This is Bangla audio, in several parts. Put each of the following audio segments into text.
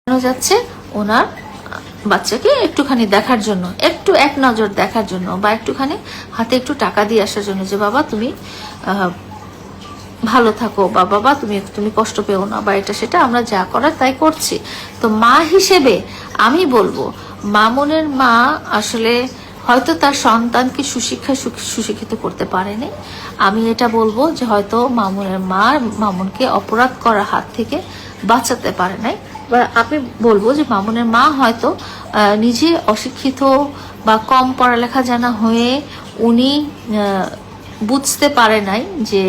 যাচ্ছে ওনার বাচ্চাকে একটুখানি দেখার জন্য, একটু এক নজর দেখার জন্য, বা একটুখানি হাতে একটু টাকা দিয়ে আসার জন্য, যে বাবা তুমি ভালো থাকো, বা বাবা তুমি কষ্ট পেও না, বা এটা সেটা আমরা যা করার তাই করছি। তো মা হিসেবে আমি বলবো, মামুনের মা আসলে হয়তো তার সন্তানকে সুশিক্ষিত করতে পারেনি। আমি এটা বলবো যে হয়তো মামুনের মা মামুনকে অপরাধ করার হাত থেকে বাঁচাতে পারে নাই। বা আমি বলবো যে মামুনের মা হয়তো নিজে অশিক্ষিত বা কম পড়ালেখা জানা হয়ে উনি বুঝতে পারে নাই যে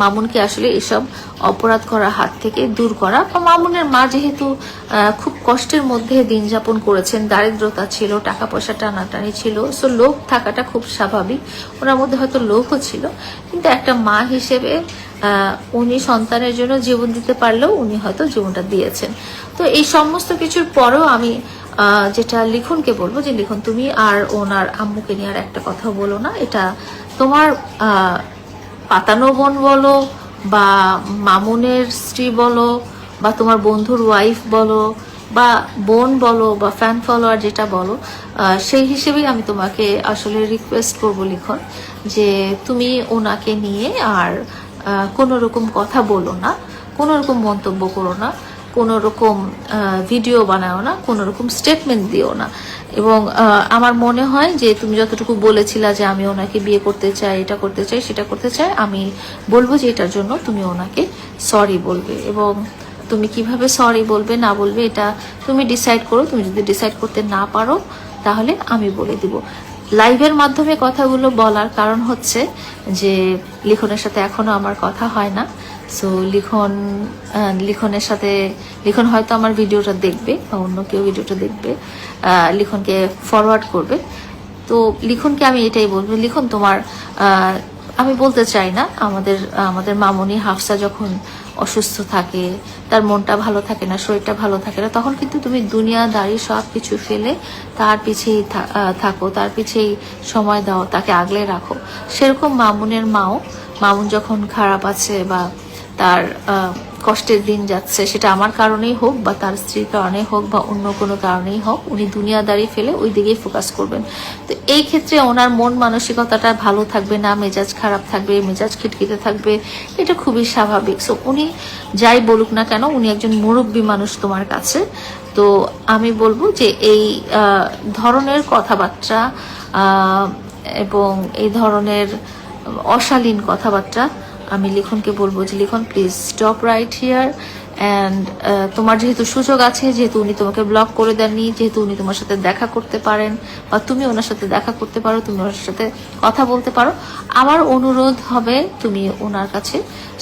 মামুনকে আসলে এসব অপরাধ করার হাত থেকে দূর করা। বা মামুনের মা যেহেতু খুব কষ্টের মধ্যে দিন যাপন করেছেন, দারিদ্রতা ছিল, টাকা পয়সা টানাটানি ছিল, সো লোভ থাকাটা খুব স্বাভাবিক, ওনার মধ্যে হয়তো লোভও ছিল। কিন্তু একটা মা হিসেবে উনি সন্তানের জন্য জীবন দিতে পারলেও উনি হয়তো জীবনটা দিয়েছেন। তো এই সমস্ত কিছুর পরেও আমি যেটা লিখনকে বলবো, যে লিখন তুমি আর ওনার আম্মুকে নিয়ে আর একটা কথা বলো না। এটা তোমার পাতানো বোন বলো, বা মামুনের স্ত্রী বলো, বা তোমার বন্ধুর ওয়াইফ বলো, বা বোন বলো, বা ফ্যান ফলোয়ার যেটা বলো, সেই হিসেবেই আমি তোমাকে আসলে রিকোয়েস্ট করবো লিখন, যে তুমি ওনাকে নিয়ে আর কোনো রকম কথা বলো না, কোনো রকম মন্তব্য করো না, কোনো রকম ভিডিও বানাও না, কোনো রকম স্টেটমেন্ট দিও না। এবং আমার মনে হয় যে তুমি যতটুকু বলেছিলা যে আমি ওনাকে বিয়ে করতে চাই, এটা করতে চাই, সেটা করতে চাই, আমি বলবো যে এটার জন্য তুমি ওনাকে সরি বলবে। এবং তুমি কিভাবে সরি বলবে না বলবে এটা তুমি ডিসাইড করো। তুমি যদি ডিসাইড করতে না পারো তাহলে আমি বলে দিব। লাইভের মাধ্যমে কথাগুলো বলার কারণ হচ্ছে যে লিখনের সাথে এখনো আমার কথা হয় না। সো লিখনের সাথে লিখন হয়তো আমার ভিডিওটা দেখবে, বা অন্য কেউ ভিডিওটা দেখবে, লিখনকে ফরওয়ার্ড করবে। তো লিখনকে আমি এটাই বলবো, লিখন তোমার আমি বলতে চাই না, আমাদের মামুনি হাফসা যখন অসুস্থ থাকে, তার মনটা ভালো থাকে না, শরীরটা ভালো থাকে না, তখন কিন্তু তুমি দুনিয়াদারি সব কিছু ফেলে তার পিছেই থাকো, তার পিছেই সময় দাও, তাকে আগলে রাখো। সেরকম মামুনের মাও, মামুন যখন খারাপ আছে বা তার কষ্টের দিন যাচ্ছে, সেটা আমার কারণেই হোক, বা তার স্ত্রীর কারণেই হোক, বা অন্য কোনো কারণেই হোক, উনি দুনিয়াদারি ফেলে ওই দিকেই ফোকাস করবেন। তো এই ক্ষেত্রে ওনার মন মানসিকতাটা ভালো থাকবে না, মেজাজ খারাপ থাকবে, মেজাজ খিটখিটে থাকবে, এটা খুবই স্বাভাবিক। সো উনি যাই বলুক না কেন, উনি একজন মুরব্বী মানুষ তোমার কাছে। তো আমি বলবো যে এই ধরনের কথাবার্তা এবং এই ধরনের অশালীন কথাবার্তা আমি লিখনকে বলবো যে লিখন please stop right here. And তোমার যেহেতু সুযোগ আছে, যেহেতু উনি তোমাকে ব্লক করে দেননি, যেহেতু উনি তোমার সাথে দেখা করতে পারেন, বা তুমি ওনার সাথে দেখা করতে পারো, তুমি ওনার সাথে কথা বলতে পারো, আমার অনুরোধ হবে তুমি ওনার কাছে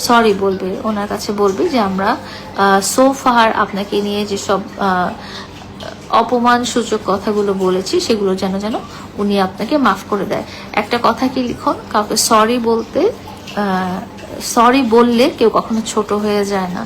সরি বলবে, ওনার কাছে বলবে যে আমরা সো ফার আপনাকে নিয়ে যেসব অপমান সূচক কথাগুলো বলেছি সেগুলো যেন উনি আপনাকে মাফ করে দেয়। একটা কথা কি লিখন, কাউকে সরি বললে কেউ কখনো ছোট হয়ে যায় না।